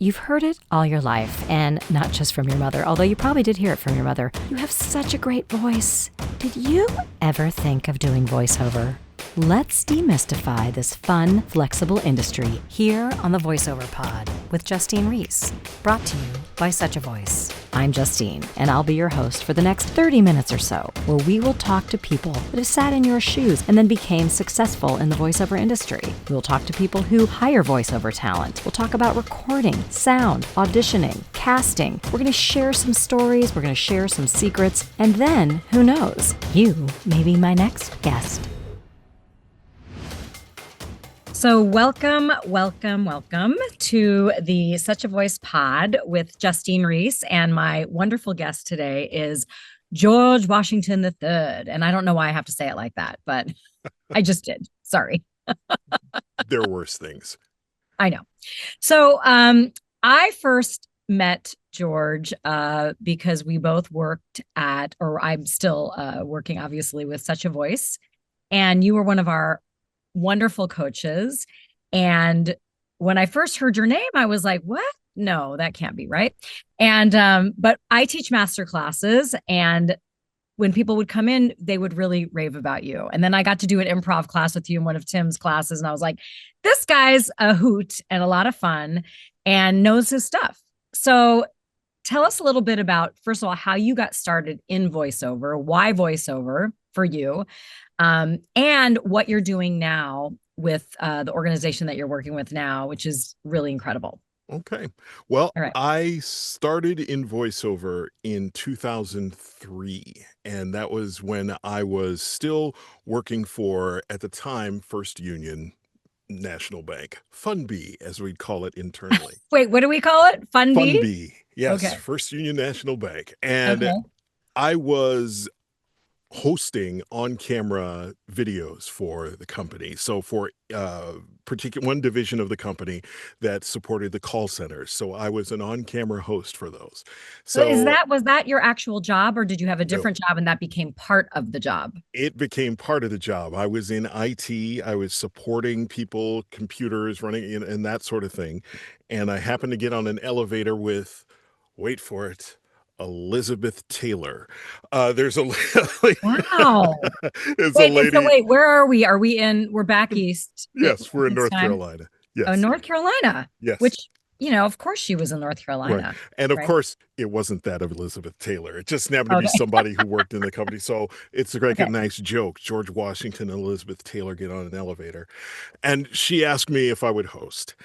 You've heard it all your life, and not just from your mother, although you probably did hear it from your mother. You have such a great voice. Did you ever think of doing voiceover? Let's demystify this fun, flexible industry here on the VoiceOver Pod with Justine Reese, brought to you by Suchavoice. I'm Justine, and I'll be your host for the next 30 minutes or so, where we will talk to people that have sat in your shoes and then became successful in the voiceover industry. We'll talk to people who hire voiceover talent. We'll talk about recording, sound, auditioning, casting. We're going to share some stories, we're going to share some secrets, and then, who knows, you may be my next guest. So welcome to the Such a Voice pod with Justine Reese. And my wonderful guest today is George Washington III. And I don't know why I have to say it like that, but I just did. Sorry. There are worse things. I know. So I first met George because we both worked at, or I'm still working obviously with Such a Voice. And you were one of our wonderful coaches. And when I first heard your name, I was like, what? No, that can't be right. And but I teach master classes, and when people would come in, they would really rave about you. And then I got to do an improv class with you in one of Tim's classes, and I was like, this guy's a hoot and a lot of fun and knows his stuff. So tell us a little bit about, first of all, how you got started in voiceover, why voiceover for you, and what you're doing now with the organization that you're working with now, which is really incredible. Okay. Well, All right. I started in voiceover in 2003, and that was when I was still working for, at the time, First Union National Bank, Fun B, as we'd call it internally. Wait, what do we call it? Fun Fun B? B, yes, Okay. First Union National Bank. And Okay. I was hosting on-camera videos for the company. So for particular one division of the company that supported the call centers. So I was an on-camera host for those. So So was that your actual job, or did you have a no, different job and that became part of the job? it became part of the job. I was in IT. I was supporting people, computers running and that sort of thing. And I happened to get on an elevator with, wait for it, Elizabeth Taylor. There's a Wow. there's a Wait, and so lady. wait, where are we? We're back east Yes, we're in this North time? Carolina. Oh, Yes, North Carolina, yes, which, of course she was in North right. Carolina, And of right? course, it wasn't that of Elizabeth Taylor. It just happened to be Okay. somebody who worked in the company. So it's like a Okay. nice joke. George Washington and Elizabeth Taylor get on an elevator. And she asked me if I would host.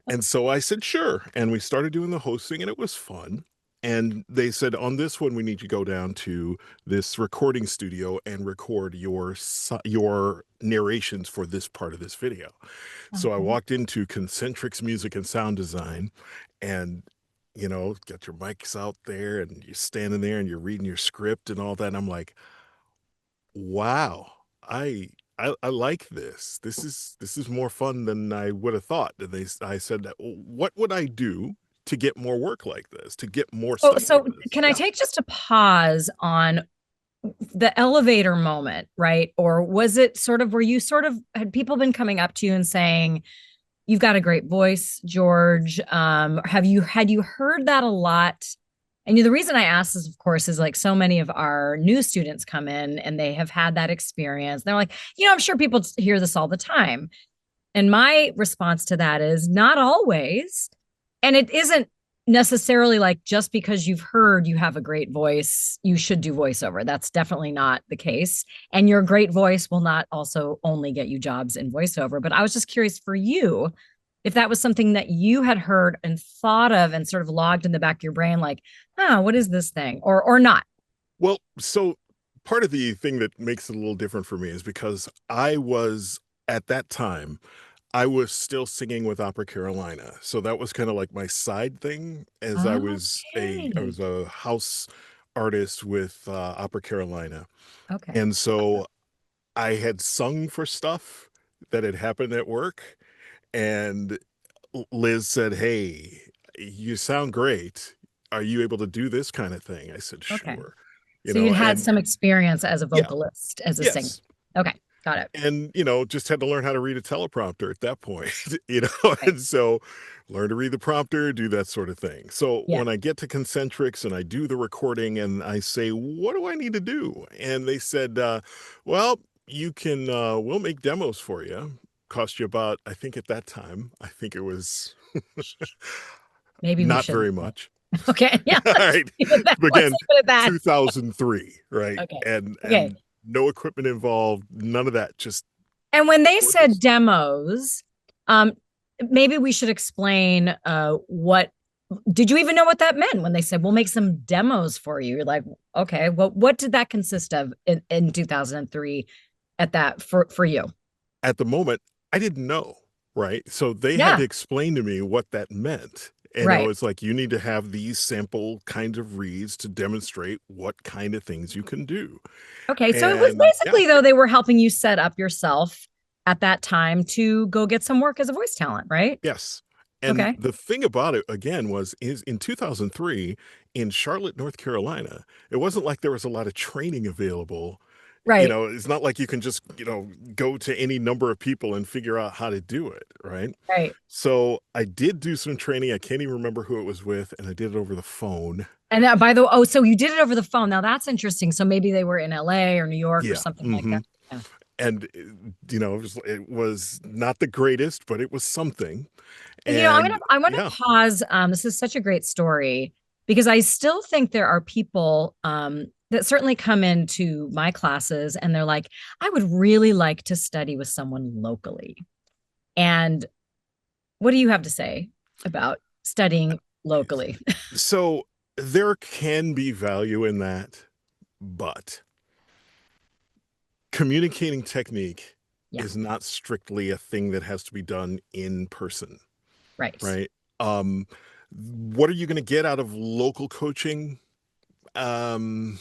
And so I said, sure. And we started doing the hosting, and it was fun. And they said, on this one, we need you to go down to this recording studio and record your narrations for this part of this video. So I Okay. walked into Concentrix Music and Sound Design, and got your mics out there, and you're standing there and you're reading your script and all that. And I'm like, wow, I like this. This is more fun than I would have thought. And I said, what would I do to get more work like this, to get more Oh, stuff like so this? can I Yeah. take just a pause on the elevator moment, right? Or was it sort of, had people been coming up to you and saying, you've got a great voice, George? Had you heard that a lot? And the reason I ask this, of course, is like so many of our new students come in and they have had that experience. They're like, I'm sure people hear this all the time. And my response to that is not always. And it isn't necessarily like just because you've heard you have a great voice, you should do voiceover. That's definitely not the case. And your great voice will not also only get you jobs in voiceover. But I was just curious for you if that was something that you had heard and thought of and sort of logged in the back of your brain, like, what is this thing? Or not. Well, so part of the thing that makes it a little different for me is because at that time, I was still singing with Opera Carolina. So that was kind of like my side thing, as I Okay. was a house artist with Opera Carolina. Okay. And so I had sung for stuff that had happened at work, and Liz said, "Hey, you sound great. Are you able to do this kind of thing?" I said, Okay. "Sure." So you'd had And some experience as a yeah, vocalist, as a singer. yes. Okay. Got it. and just had to learn how to read a teleprompter at that point. Right. And so learn to read the prompter, do that sort of thing. So Yeah. when I get to concentrics and I do the recording and I say, what do I need to do? And they said, well, you can we'll make demos for you. Cost you about, I think at that time, I think it was Maybe we not shouldn't very say. much. Okay. Yeah. All Let's right. leave it at that. Let's Again, leave it at that. 2003, right? Okay. Okay. And no equipment involved, none of that, just And when they said gorgeous. demos, um, maybe we should explain what did you even know what that meant when they said we'll make some demos for you? You're like, okay, well, what did that consist of in 2003 at that for you? At the moment, I didn't know, right? So they had Yeah, to explain to me what that meant. And it right. was like, you need to have these sample kinds of reads to demonstrate what kind of things you can do. Okay, so it was And yeah, basically though they were helping you set up yourself at that time to go get some work as a voice talent, right? yes. And Okay. the thing about it again was is in 2003 in Charlotte, North Carolina, it wasn't like there was a lot of training available. Right. It's not like you can just, go to any number of people and figure out how to do it, right? Right. So I did do some training. I can't even remember who it was with, and I did it over the phone. And by the way, oh, so you did it over the phone. Now that's interesting. So maybe they were in LA or New York or Yeah. something like that. Yeah. And it was not the greatest, but it was something. I'm gonna And I want yeah, to pause. This is such a great story because I still think there are people that certainly come into my classes and they're like, I would really like to study with someone locally. And what do you have to say about studying locally? so there can be value in that, but communicating technique Yeah, is not strictly a thing that has to be done in person, right. right? What are you going to get out of local coaching? Um,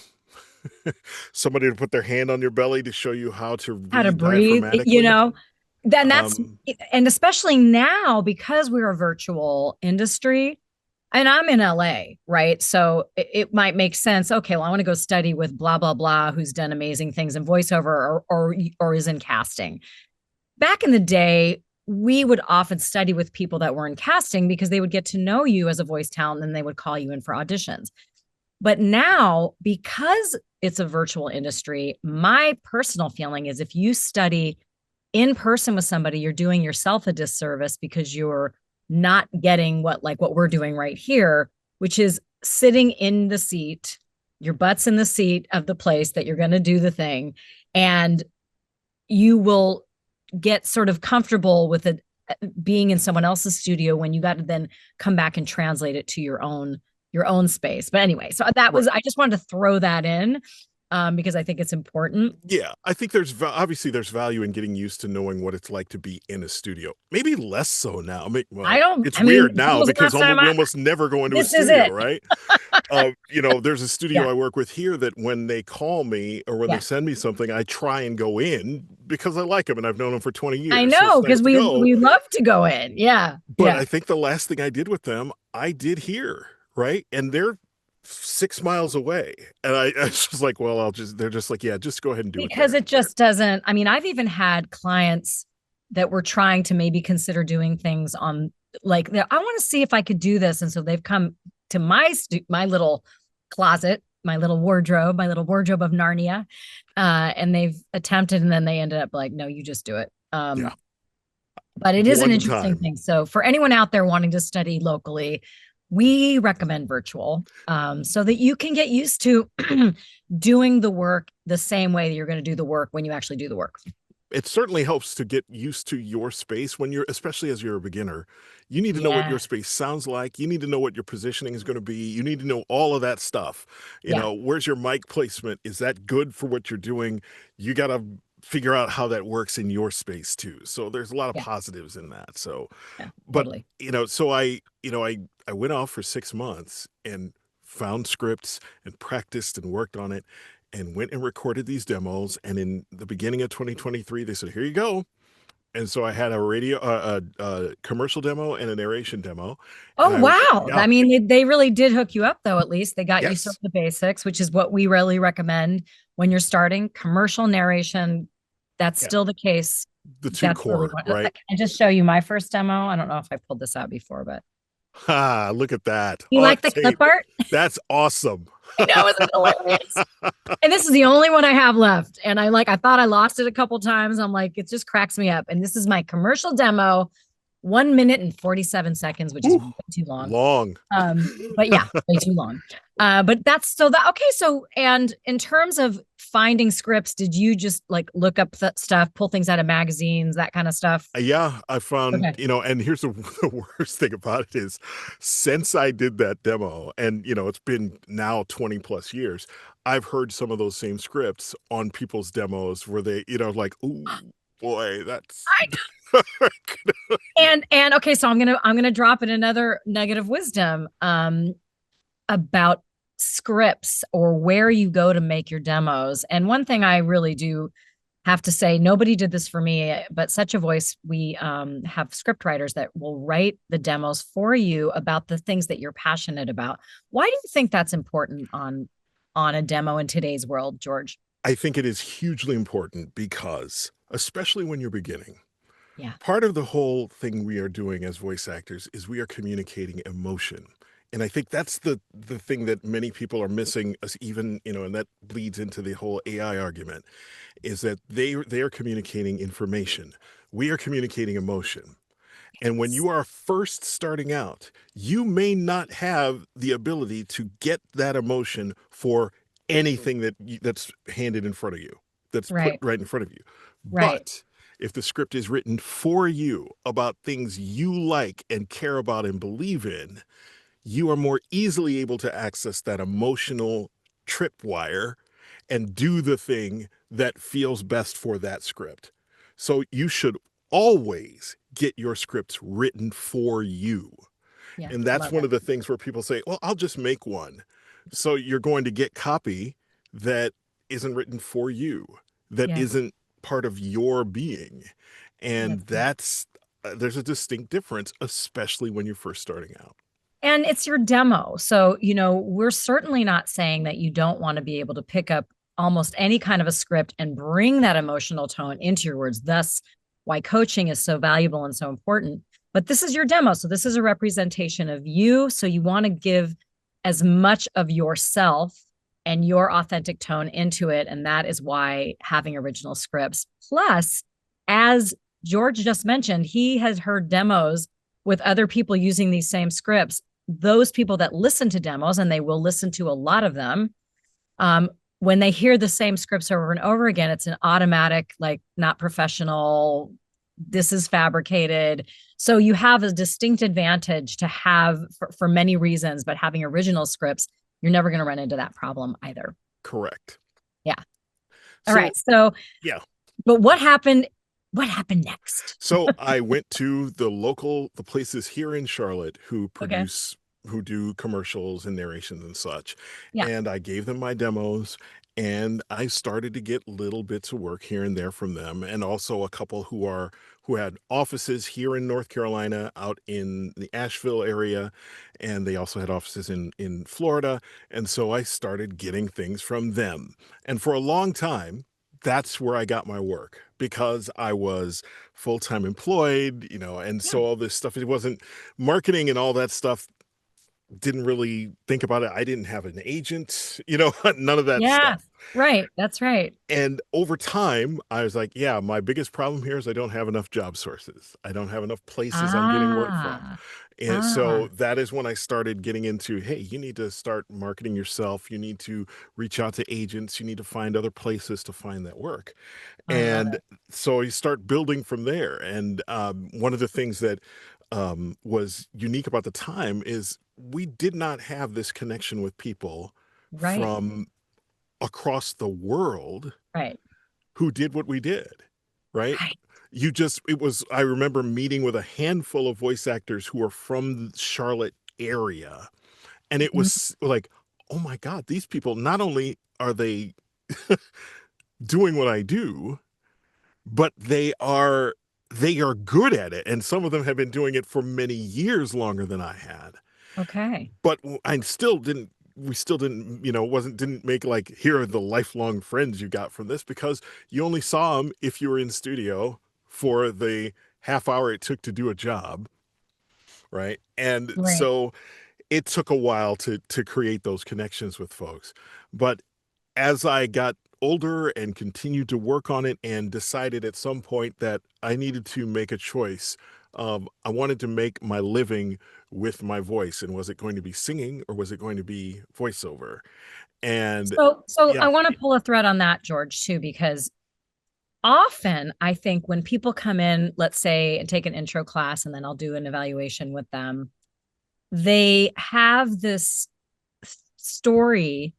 Somebody to put their hand on your belly to show you how to How to read breathe, diaphragmatically. then that's, Um, and especially now because we're a virtual industry, and I'm in LA, right? So it might make sense. Okay, well, I want to go study with blah blah blah, who's done amazing things in voiceover or is in casting. Back in the day, we would often study with people that were in casting because they would get to know you as a voice talent and they would call you in for auditions. But now, because it's a virtual industry, my personal feeling is if you study in person with somebody, you're doing yourself a disservice because you're not getting what we're doing right here, which is sitting in the seat, your butt's in the seat of the place that you're going to do the thing. And you will get sort of comfortable with it being in someone else's studio when you got to then come back and translate it to your own space. But anyway, so that right. was I just wanted to throw that in because I think it's important. Yeah, I think obviously there's value in getting used to knowing what it's like to be in a studio. Maybe less so now. I Well, don't. it's I mean, weird now when was the because last time we almost never go into a this is studio, it. right? There's a Yeah, studio I work with here that when they call me or when they yeah. send me something, I try and go in because I like them and I've known them for 20 I years. So know it's nice because to go. we love to go in. Yeah, But yeah. I think the last thing I did with them, I did here, right? And they're 6 miles away. And I was just like, well, they're just like, yeah, just go ahead and do it Because there. it just doesn't. I mean, I've even had clients that were trying to maybe consider doing things on like I want to see if I could do this, and so they've come to my little closet, my little wardrobe of Narnia, and they've attempted, and then they ended up like, no, you just do it. Yeah. But it is an One interesting time. thing. So for anyone out there wanting to study locally, we recommend virtual so that you can get used to doing the work the same way that you're going to do the work when you actually do the work. It certainly helps to get used to your space when especially as you're a beginner. You need to know what your Yeah. space sounds like. You need to know what your positioning is going to be. You need to know all of that stuff. Yeah. Where's your mic placement? Is that good for what you're doing? You got to figure out how that works in your space too. So there's a lot of Yeah. positives in that. So, Yeah. but Totally. so I went off for 6 months and found scripts and practiced and worked on it and went and recorded these demos. And in the beginning of 2023, they said, here you go. And so I had a commercial demo and a narration demo. And Oh, wow. yeah, I mean, they really did hook you up, though, at least. They got you sort yes. of the basics, which is what we really recommend when you're starting commercial narration. That's Yeah, still the case. the two That's where we core, want. right? Can I just show you my first demo? I don't know if I pulled this out before, but Ha, look at that you on like the clip tape. art? That's awesome. I know, isn't it hilarious? And this is the only one I have left. And I thought I lost it a couple times. I'm like, it just cracks me up. And this is my commercial demo, 1 minute and 47 seconds, which is Whew, way too long. long. But yeah, way too long. But that's so that okay. So, and in terms of finding scripts, did you just like look up stuff, pull things out of magazines, that kind of stuff? Yeah, I found, Okay. and here's the worst thing about it is since I did that demo, and, it's been now 20 plus years, I've heard some of those same scripts on people's demos where they, like, ooh, boy, that's. I and okay, so I'm gonna drop in another nugget of wisdom about scripts or where you go to make your demos. And one thing I really do have to say, nobody did this for me, but Such a Voice, we have script writers that will write the demos for you about the things that you're passionate about. Why do you think that's important on a demo in today's world, George? I think it is hugely important because, especially when you're beginning, Yeah. part of the whole thing we are doing as voice actors is we are communicating emotion. And I think that's the thing that many people are missing, us even, and that bleeds into the whole AI argument, is that they are communicating information. We are communicating emotion. And when you are first starting out, you may not have the ability to get that emotion for anything that's handed in front of you, that's put Right. right in front of you. Right. But if the script is written for you about things you like and care about and believe in, you are more easily able to access that emotional tripwire and do the thing that feels best for that script. So you should always get your scripts written for you. Yeah. And that's Love one it. of the things where people say, well, I'll just make one. So you're going to get copy that isn't written for you, that Yeah. isn't part of your being. And That's right. there's a distinct difference, especially when you're first starting out. And it's your demo. So, we're certainly not saying that you don't want to be able to pick up almost any kind of a script and bring that emotional tone into your words. Thus, why coaching is so valuable and so important. But this is your demo. So, this is a representation of you. So, you want to give as much of yourself and your authentic tone into it. And that is why having original scripts. Plus, as George just mentioned, he has heard demos with other people using these same scripts. Those people that listen to demos, and they will listen to a lot of them, when they hear the same scripts over and over again, it's an automatic, like, not professional. This is fabricated. So you have a distinct advantage to have for many reasons, but having original scripts, you're never going to run into that problem either. Correct. Yeah. All So, right. So, yeah. but what happened? What happened next? So I went to the places here in Charlotte Okay. who do commercials and narrations and such. Yeah. And I gave them my demos and I started to get little bits of work here and there from them. And also a couple who had offices here in North Carolina, out in the Asheville area. And they also had offices in Florida. And so I started getting things from them. And for a long time, that's where I got my work because I was full-time employed, and Yeah. so all this stuff, it wasn't marketing and all that stuff, didn't really think about it. I didn't have an agent, none of that Yeah. stuff. Right. That's right. And over time, I was like, yeah, my biggest problem here is I don't have enough job sources. I don't have enough places I'm getting work from. Ah, And so ah, that is when I started getting into, hey, you need to start marketing yourself. You need to reach out to agents. You need to find other places to find that work. I love And it. so you start building from there. And one of the things that was unique about the time is we did not have this connection with people Right. from across the world Right. who did what we did, right? Right. I remember meeting with a handful of voice actors who are from the Charlotte area. And it Mhm. was like, oh my God, these people, not only are they doing what I do, but they are good at it. And some of them have been doing it for many years longer than I had. Okay. But I still didn't. we still didn't, didn't make like, here are the lifelong friends you got from this, because you only saw them if you were in studio for the half hour it took to do a job, right? And Right. so it took a while to create those connections with folks. But as I got older and continued to work on it and decided at some point that I needed to make a choice, I wanted to make my living with my voice. And was it going to be singing or was it going to be voiceover? And So yeah, I want to pull a thread on that, George, too, because often I think when people come in, let's say, and take an intro class, and then I'll do an evaluation with them, they have this story,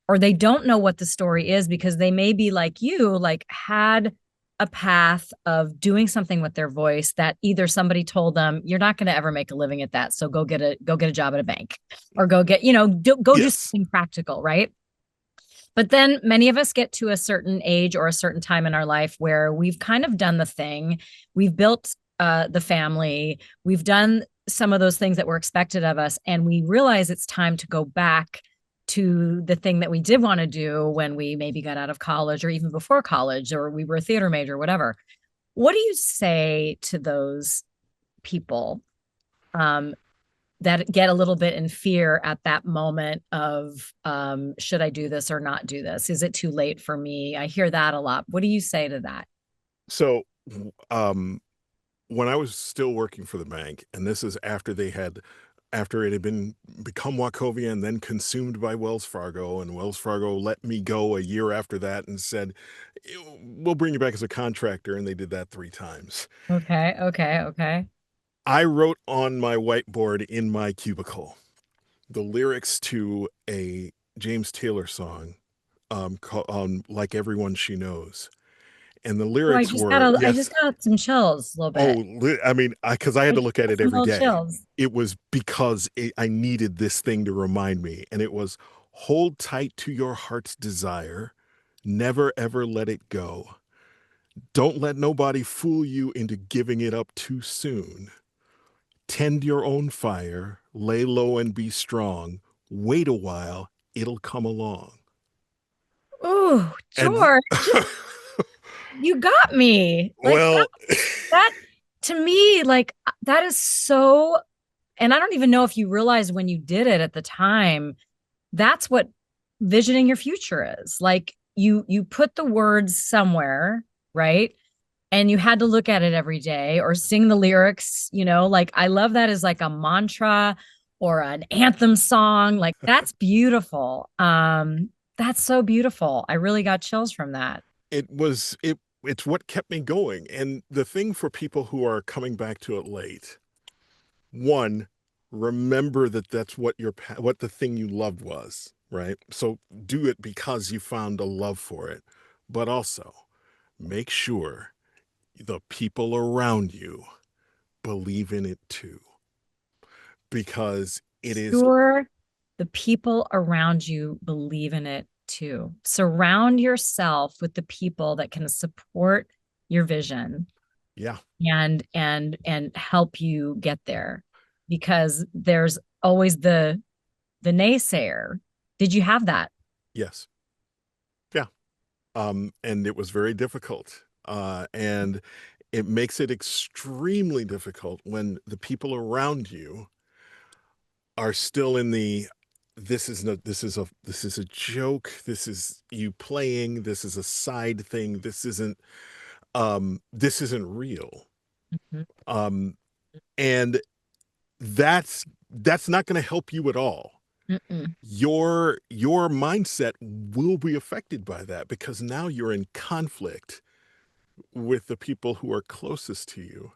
or they don't know what the story is because they may be like you, like had a path of doing something with their voice that either somebody told them you're not going to ever make a living at that, so go get a job at a bank, or go get, go do yes. something practical, right? But then many of us get to a certain age or a certain time in our life where we've kind of done the thing. We've built the family. We've done some of those things that were expected of us. And we realize it's time to go back to the thing that we did want to do when we maybe got out of college or even before college, or we were a theater major, whatever. What do you say to those people um, that get a little bit in fear at that moment of should I do this or not do this? Is it too late for me? I hear that a lot. What do you say to that? So um, when I was still working for the bank, and this is after it had been become Wachovia and then consumed by Wells Fargo, and Wells Fargo let me go a year after that and said, "We'll bring you back as a contractor," and they did that 3 times. Okay, okay, okay. I wrote on my whiteboard in my cubicle the lyrics to a James Taylor song, "Like Everyone She Knows," and the Oh, lyrics were, I yes. just got some chills a little bit. I mean, because I had I to just look at got it some every little day. chills. It was because I needed this thing to remind me. And it was, hold tight to your heart's desire. Never, ever let it go. Don't let nobody fool you into giving it up too soon. Tend your own fire. Lay low and be strong. Wait a while. It'll come along. Ooh, And George, you got me. Like well, that to me, like that is so, and I don't even know if you realized when you did it at the time, that's what visioning your future is. Like you put the words somewhere, right? And you had to look at it every day or sing the lyrics, like I love that as like a mantra or an anthem song. Like that's beautiful. That's so beautiful. I really got chills from that. it's what kept me going. And the thing for people who are coming back to it late, one, remember that that's what the thing you loved was, right? So do it because you found a love for it, but also make sure the people around you believe in it too, because it is. Sure, the people around you believe in it too. Surround yourself with the people that can support your vision Yeah. and help you get there, because there's always the naysayer. Did you have that? Yes. Yeah. And it was very difficult. And it makes it extremely difficult when the people around you are still in the, this is a joke, this is you playing, this is a side thing, this isn't real. Mhm. Um and that's not going to help you at all. Mm-mm. Your mindset will be affected by that, because now you're in conflict with the people who are closest to you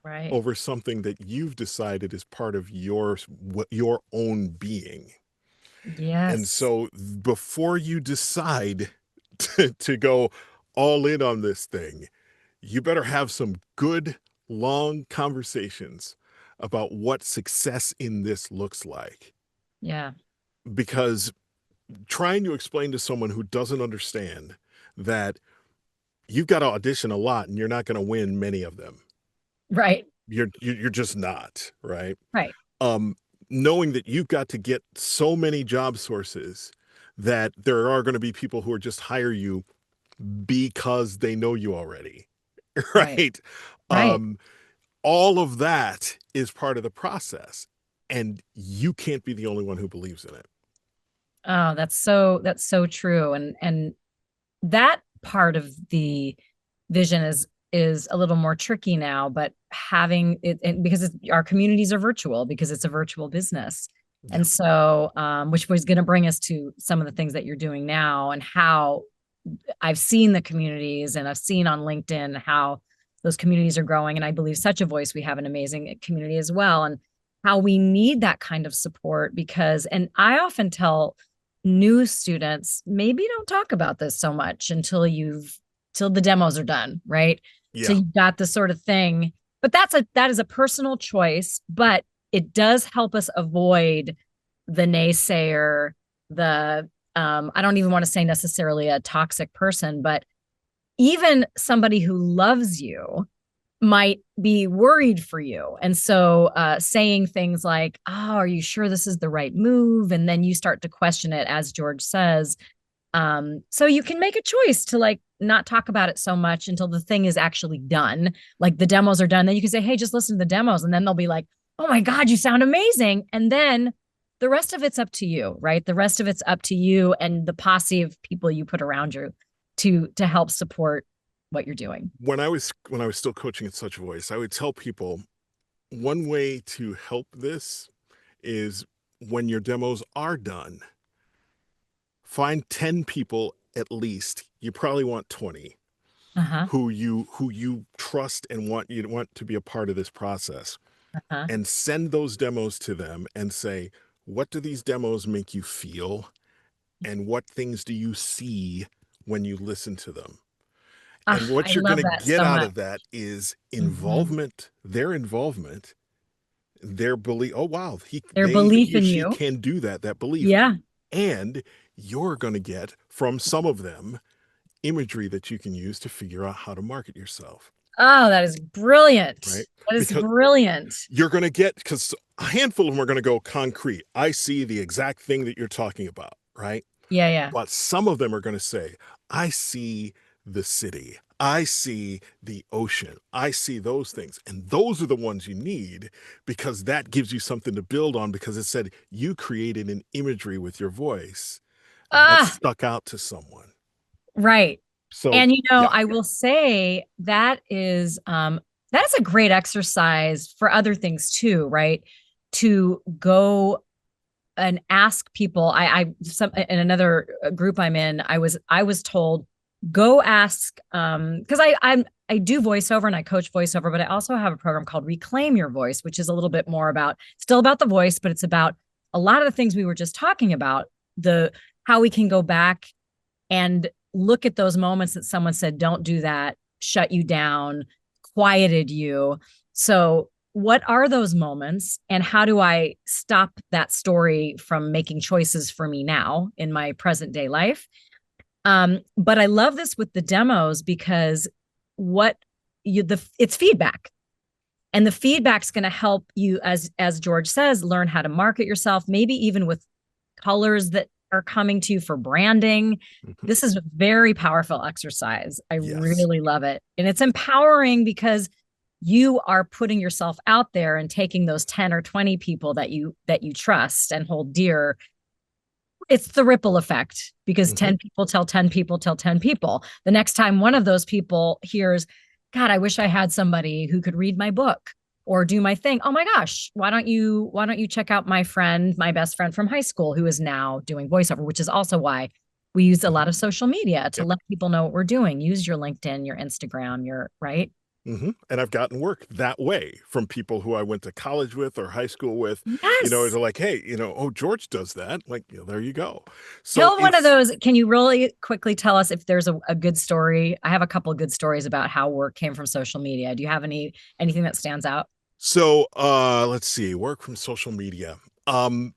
Right. over something that you've decided is part of your own being. And Yes. so before you decide to go all in on this thing, you better have some good long conversations about what success in this looks like. Yeah. Because trying to explain to someone who doesn't understand that you've got to audition a lot and you're not going to win many of them. Right. You're just not, right? Right. Um knowing that you've got to get so many job sources that there are going to be people who are just hire you because they know you already, Right. right? Right. Um, all of that is part of the process, and you can't be the only one who believes in it. Oh, that's so true. And that part of the vision is a little more tricky now, but having it because our communities are virtual because it's a virtual business. Yeah. And so, which was going to bring us to some of the things that you're doing now and how I've seen the communities and I've seen on LinkedIn how those communities are growing. And I believe Such a Voice, we have an amazing community as well. And how we need that kind of support because, and I often tell new students, maybe don't talk about this so much till the demos are done, right? So Yeah. you've got this sort of thing. But that is a personal choice, but it does help us avoid the naysayer, the I don't even want to say necessarily a toxic person, but even somebody who loves you might be worried for you. And so saying things like, oh, are you sure this is the right move? And then you start to question it, as George says. So you can make a choice to like not talk about it so much until the thing is actually done. Like the demos are done. Then you can say, hey, just listen to the demos. And then they'll be like, oh my God, you sound amazing. And then the rest of it's up to you, right? The rest of it's up to you and the posse of people you put around you to help support what you're doing. When I was still coaching at Such Voice, I would tell people one way to help this is when your demos are done, find 10 people at least. You probably want 20 Uh-huh. who you trust and want to be a part of this process, Uh-huh. and send those demos to them and say, what do these demos make you feel, and what things do you see when you listen to them? And Ah, I what you're going love to that get so out much. of that is Mhm. involvement, their belief. Oh wow, Their belief he or in she you. can do that. That belief, Yeah. and you're going to get from some of them imagery that you can use to figure out how to market yourself, Oh, that is brilliant. right? That is Because brilliant. you're going to get, because a handful of them are going to go concrete. I see the exact thing that you're talking about, right? Yeah, yeah. But some of them are going to say, I see the city. I see the ocean. I see those things. And those are the ones you need, because that gives you something to build on, because it said you created an imagery with your voice that Ah, stuck out to someone. right. So, And yeah. I will say that is a great exercise for other things too, right? To go and ask people. In another group I'm in, I was told go ask because I do voiceover and I coach voiceover, but I also have a program called Reclaim Your Voice, which is a little bit more about still about the voice, but it's about a lot of the things we were just talking about, the how we can go back and look at those moments that someone said, don't do that, shut you down, quieted you. So, what are those moments, and how do I stop that story from making choices for me now in my present day life? But I love this with the demos because what it's feedback, and the feedback's going to help you, as George says, learn how to market yourself, maybe even with colors that are coming to you for branding. Mhm. This is a very powerful exercise. I Yes. really love it. And it's empowering because you are putting yourself out there and taking those 10 or 20 people that you trust and hold dear. It's the ripple effect because Hmm. 10 people tell 10 people tell 10 people. The next time one of those people hears, God, I wish I had somebody who could read my book or do my thing. Oh my gosh, why don't you check out my friend, my best friend from high school who is now doing voiceover, which is also why we use a Hmm. lot of social media to Yep. let people know what we're doing. Use your LinkedIn, your Instagram, your right. And I've gotten work that way from people who I went to college with or high school with. Yes. They're like, hey, oh, George does that. Like, there you go. So Tell one of it's those. Can you really quickly tell us if there's a good story? I have a couple of good stories about how work came from social media. Do you have anything that stands out? so let's see, work from social media.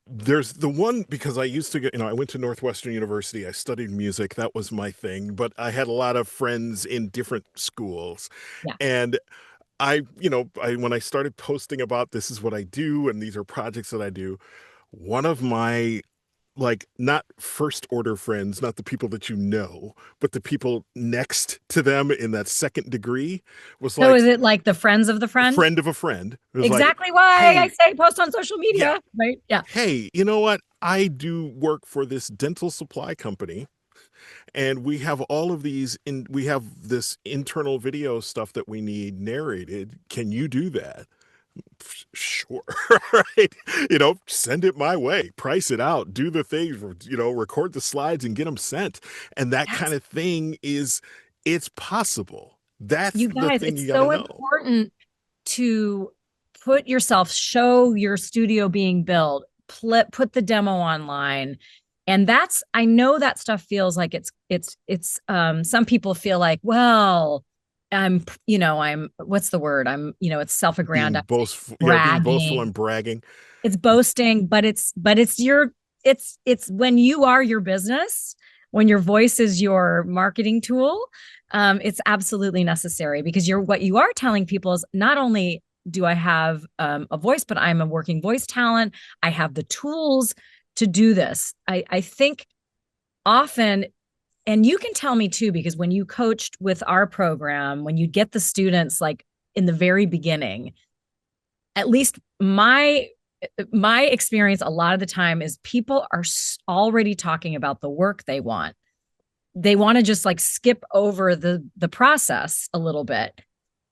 There's the one, because I used to get, I went to Northwestern University. I studied music. That was my thing, but I had a lot of friends in different schools. Yeah. And when I started posting about this is what I do and these are projects that I do, one of my like not first order friends, not the people that you know, but the people next to them in that second degree was So like is it like the friends of the a friend? friend of a friend. It was like, Exactly why I hey, say post on social yeah, media, right? Yeah. hey, you know what? I do work for this dental supply company and we have all of we have this internal video stuff that we need narrated. Can you do that? Sure. Right. Send it my way, price it out, do the things, record the slides and get them sent. And that kind That's of thing it's possible. That's you the guys, thing it's you got to so know. important to put yourself, show your studio being built, put the demo online. And that's, I know that stuff feels like some people feel like, well, I'm, what's the word? It's self-aggrandizing, Being boastful bragging, and bragging. it's boasting, but it's when you are your business, when your voice is your marketing tool, it's absolutely necessary because what you are telling people is not only do I have a voice, but I'm a working voice talent. I have the tools to do this. I think often, and you can tell me too, because when you coached with our program, when you get the students like in the very beginning, at least my experience a lot of the time is people are already talking about the work they want. They want to just like skip over the process a little bit.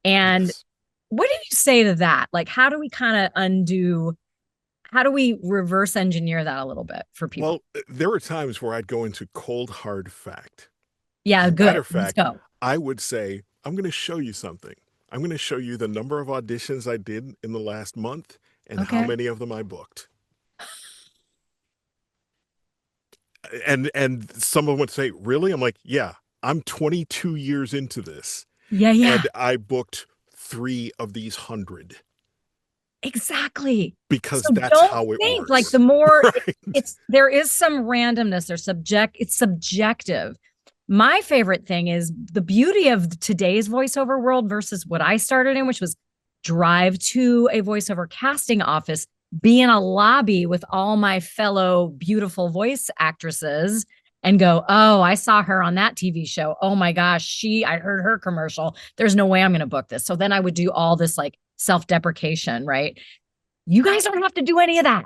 And Yes. what do you say to that? Like, how do we kind of how do we reverse engineer that a little bit for people? Well, there were times where I'd go into cold hard fact. Yeah, As a matter good. of Let's fact, go. I would say, I'm going to show you something. I'm going to show you the number of auditions I did in the last month and how Okay. many of them I booked. And someone would say, "Really?" I'm like, "Yeah, I'm 22 years into this Yeah, yeah. and I booked 3 of these 100 Exactly. because So that's don't how it think like the works." more Right? there is some randomness or it's subjective. My favorite thing is the beauty of today's voiceover world versus what I started in, which was drive to a voiceover casting office, be in a lobby with all my fellow beautiful voice actresses and go, oh, I saw her on that TV show. Oh my gosh, I heard her commercial. There's no way I'm going to book this. So then I would do all this like self deprecation, right? You guys don't have to do any of that.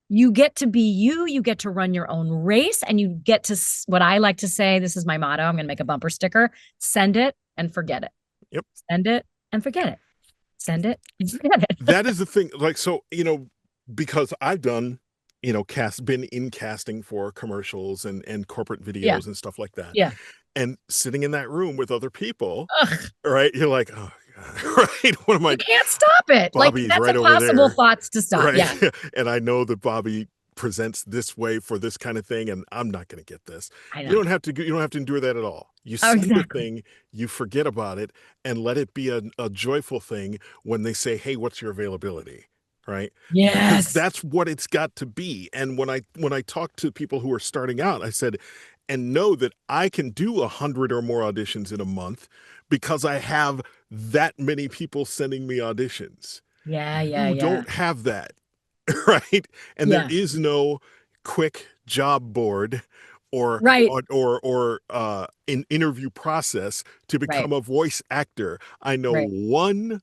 You get to be you, you get to run your own race, and you get to what I like to say. This is my motto. I'm going to make a bumper sticker: send it and forget it. Yep. Send it and forget it. Send it and forget it. That is the thing. Like, so, because I've done, been in casting for commercials and corporate Yeah. videos and stuff like that. Yeah. And sitting in that room with other people, Ugh, right? You're like, oh, God, right? What am you I? can't stop it. Like, Bobby's that's right over impossible there, thoughts to stop. right? Yeah. And I know that Bobby presents this way for this kind of thing, and I'm not going to get this. I You know. don't have to. You don't have to endure that at all. You Oh, send the exactly. thing, you forget about it, and let it be a joyful thing when they say, "Hey, what's your availability?" Right? Because Yes. that's what it's got to be. And when I talk to people who are starting out, I said, and know that I can do 100 or more auditions in a month because I have that many people sending me auditions. Yeah. Yeah. You Yeah. don't have that, right? And there Yeah. is no quick job board or Right. an interview process to Right. become a voice actor. I know Right. one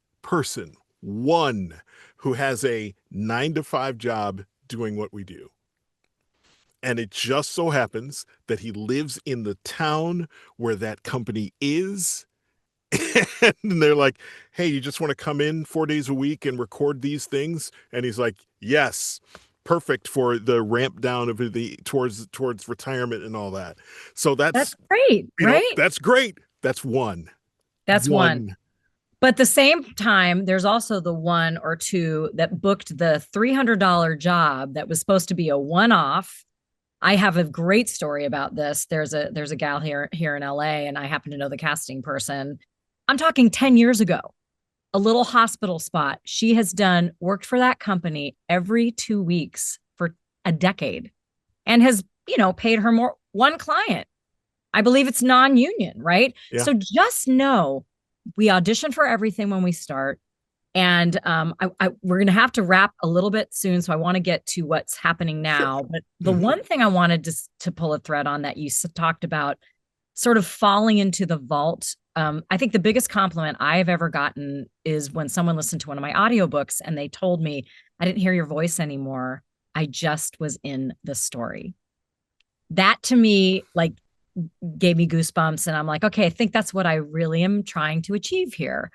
who has a 9 to 5 job doing what we do. And it just so happens that he lives in the town where that company is. And they're like, "Hey, you just want to come in 4 days a week and record these things?" And he's like, "Yes, perfect for the ramp down of the towards retirement and all that." So That's great. Right. that's great. That's one. That's one. One. But at the same time, there's also the one or two that booked the $300 job that was supposed to be a one-off. I have a great story about this. There's a gal here in LA, and I happen to know the casting person. I'm talking 10 years ago, a little hospital spot. She has worked for that company every 2 weeks for a decade and has, paid her more one client. I believe it's non-union, right? Yeah. So just know we audition for everything when we start. And we're going to have to wrap a little bit soon. So I want to get to what's happening Sure. now. But the Mhm. one thing I wanted to pull a thread on that you talked about sort of falling into the vault. I think the biggest compliment I've ever gotten is when someone listened to one of my audiobooks and they told me, I didn't hear your voice anymore. I just was in the story. That to me, like, gave me goosebumps. And I'm like, okay, I think that's what I really am trying to achieve here.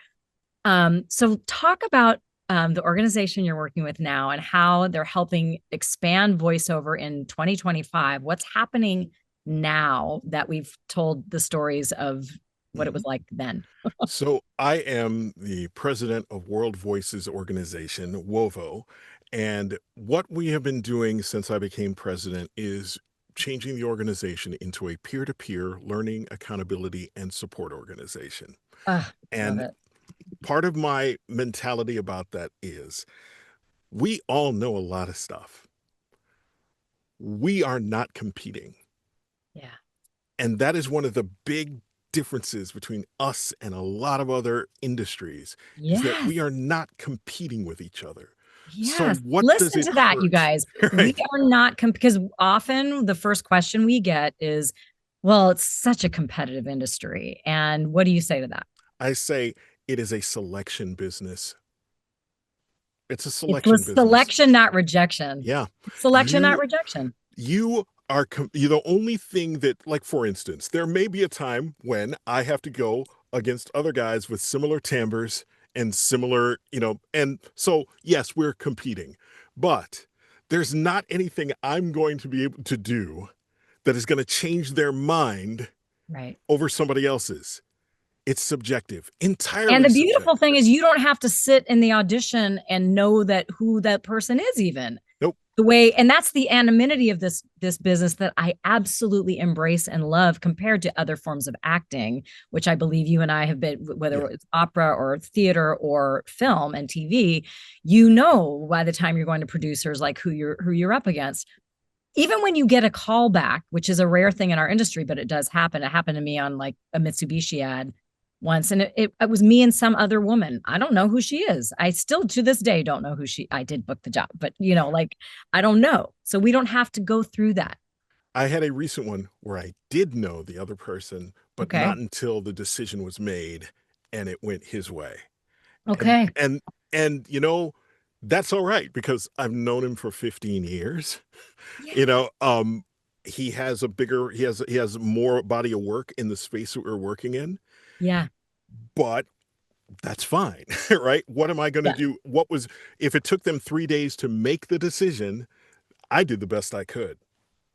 So talk about the organization you're working with now and how they're helping expand voiceover in 2025. What's happening now that we've told the stories of what it was Mhm. like then? So I am the president of World Voices Organization, WOVO, and what we have been doing since I became president is changing the organization into a peer-to-peer learning, accountability, and support organization. Love And it. part of my mentality about that is we all know a lot of stuff. We are not competing. Yeah. And that is one of the big differences between us and a lot of other industries is that Yes. we are not competing with each other. So Yes. what does Listen it to that, you hurt? guys. We Right. are not because often the first question we get is, well, it's such a competitive industry. And what do you say to that? I say it is a selection business. It's a It's selection business. selection, not rejection. Yeah. Selection, not You rejection. you are you the only thing that, like, for instance, there may be a time when I have to go against other guys with similar timbres and similar, and so yes, we're competing, but there's not anything I'm going to be able to do that is going to change their mind Right. over somebody else's. It's subjective, And entirely the beautiful subjective. thing is you don't have to sit in the audition and know that who that person is even. Nope. The way, and that's the anonymity of this business that I absolutely embrace and love compared to other forms of acting, which I believe you and I have been, whether Yeah. it's opera or theater or film and TV, you know by the time you're going to producers like who you're up against. Even when you get a call back, which is a rare thing in our industry, but it does happen. It happened to me on like a Mitsubishi ad once, and it was me and some other woman. I don't know who she is. I still to this day don't know who she. I did book the job, but like I don't know. So we don't have to go through that. I had a recent one where I did know the other person, but Okay. not until the decision was made and it went his way. And Okay. and and that's all right because I've known him for 15 years. You Yeah. know, um he has more body of work in the space that we're working in, Yeah. but that's fine, right? What am I going to Yeah. do? If it took them 3 days to make the decision, I did the best I could.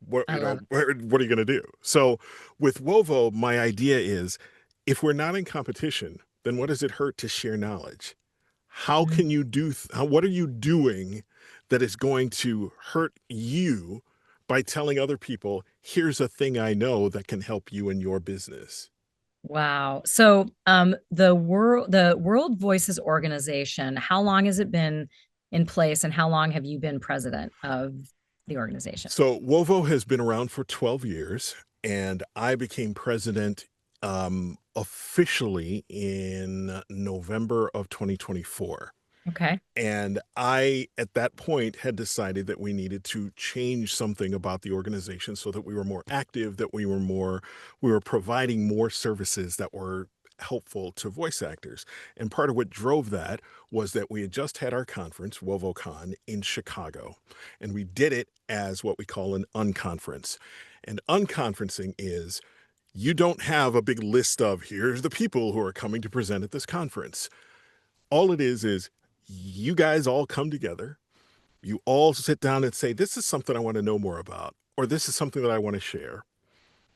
what I you love know it. what are you going to do? So with Wovo, my idea is if we're not in competition, then what does it hurt to share knowledge? How Mhm. can you what are you doing that is going to hurt you by telling other people, here's a thing I know that can help you in your business? Wow. So the World Voices organization, how long has it been in place and how long have you been president of the organization? So Wovo has been around for 12 years, and I became president officially in November of 2024. Okay. And I, at that point, had decided that we needed to change something about the organization so that we were more active, that we were providing more services that were helpful to voice actors. And part of what drove that was that we had just had our conference, WovoCon, in Chicago. And we did it as what we call an unconference. And unconferencing is you don't have a big list of here's the people who are coming to present at this conference. All it is you guys all come together. You all sit down and say, this is something I want to know more about, or this is something that I want to share.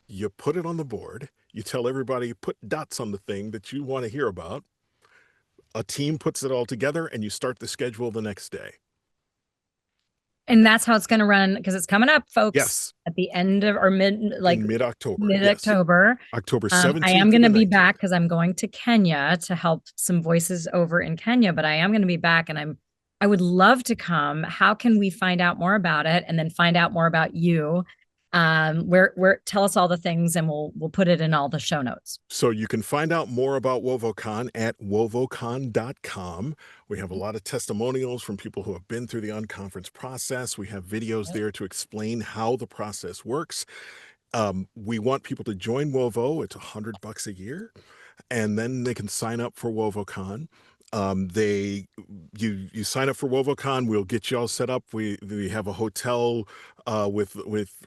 You put it on the board. You tell everybody, put dots on the thing that you want to hear about. A team puts it all together and you start the schedule the next day. And that's how it's going to run because it's coming up, folks, Yes, at the end of or in mid October. mid Yes, October. October I am 17th to going the to be 19th. back because I'm going to Kenya to help some voices over in Kenya, but I am going to be back and I would love to come. How can we find out more about it and then find out more about you? Where tell us all the things, and we'll put it in all the show notes. So you can find out more about WovoCon at wovocon.com. We have a lot of testimonials from people who have been through the unconference process. We have videos there to explain how the process works. We want people to join Wovo. It's $100 a year, and then they can sign up for WovoCon. You sign up for WovoCon, we'll get you all set up. We have a hotel with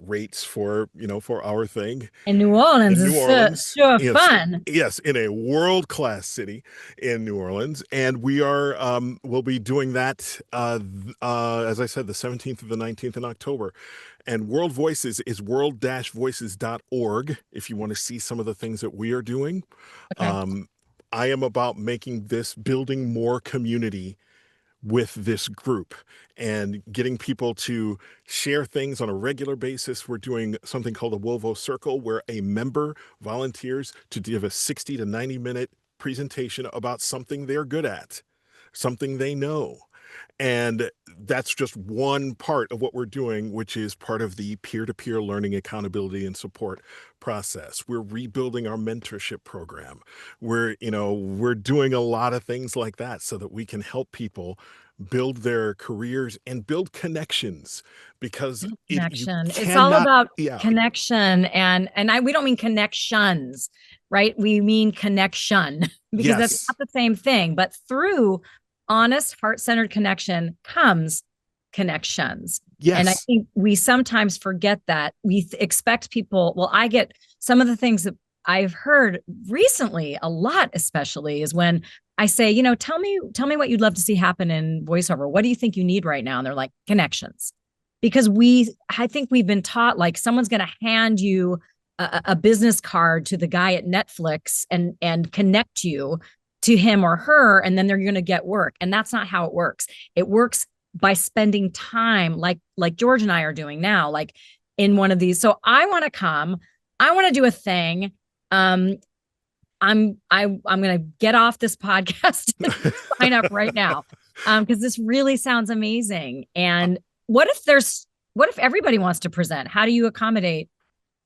rates for for our thing. And New Orleans In New is Orleans, sure yes, fun. yes, in a world-class city in New Orleans, and we'll be doing that as I said, the 17th to the 19th in October. And World Voices is world-voices.org if you want to see some of the things that we are doing. Okay. I am about building more community with this group and getting people to share things on a regular basis. We're doing something called a Wovo Circle, where a member volunteers to give a 60 to 90-minute presentation about something they're good at, something they know. And that's just one part of what we're doing, which is part of the peer-to-peer learning, accountability, and support process. We're rebuilding our mentorship program. We're doing a lot of things like that so that we can help people build their careers and build connections, because you Connection. It's all cannot, about yeah, connection, and we don't mean connections, right? We mean connection because that's yes, not the same thing. But through honest, heart-centered connection comes connections. And I yes, think we sometimes forget that. We expect people, well, I get some of the things that I've heard recently a lot, especially, is when I say, tell me what you'd love to see happen in voiceover. What do you think you need right now? And they're like, connections. Because I think we've been taught like someone's going to hand you a business card to the guy at Netflix and connect you to him or her, and then they're going to get work. And that's not how it works. It works by spending time like George and I are doing now, like in one of these. So I want to come, I want to do a thing. I'm going to get off this podcast and sign up right now. Because this really sounds amazing. And what if everybody wants to present? How do you accommodate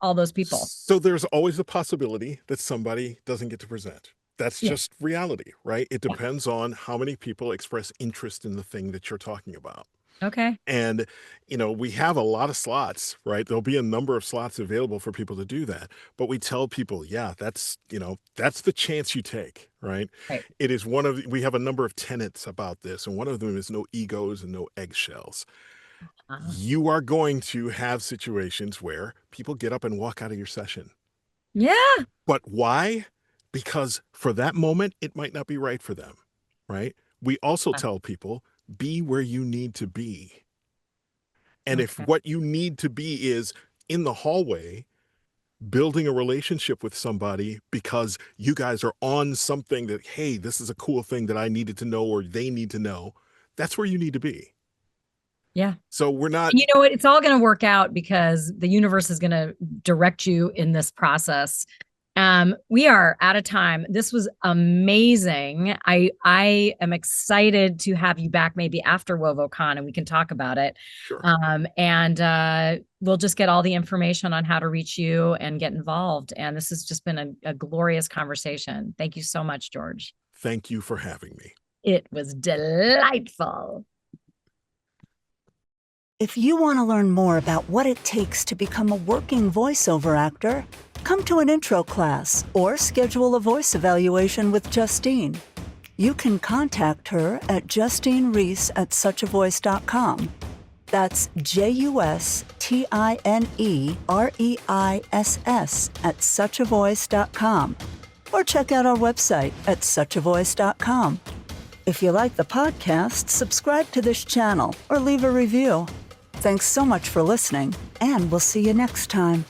all those people? so there's always the possibility that somebody doesn't get to present. That's Yeah. just reality, right? It Yeah. depends on how many people express interest in the thing that you're talking about. Okay. And, we have a lot of slots, right? There'll be a number of slots available for people to do that. But we tell people, yeah, that's the chance you take, right? Right. It is we have a number of tenets about this, and one of them is no egos and no eggshells. Uh, You are going to have situations where people get up and walk out of your session. yeah. But why? Because for that moment, it might not be right for them, right? We also tell people, be where you need to be. And if Okay. what you need to be is in the hallway, building a relationship with somebody because you guys are on something that, hey, this is a cool thing that I needed to know or they need to know, that's where you need to be. Yeah. So we're not. And you know what? It's all going to work out because the universe is going to direct you in this process. We are out of time. This was amazing. I am excited to have you back maybe after WovoCon and we can talk about it. Sure. And we'll just get all the information on how to reach you and get involved. And this has just been a glorious conversation. Thank you so much, George. Thank you for having me. It was delightful. If you want to learn more about what it takes to become a working voiceover actor, come to an intro class or schedule a voice evaluation with Justine. You can contact her at justinereis@suchavoice.com. That's JUSTINEREISS @suchavoice.com. Or check out our website at suchavoice.com. If you like the podcast, subscribe to this channel or leave a review. Thanks so much for listening, and we'll see you next time.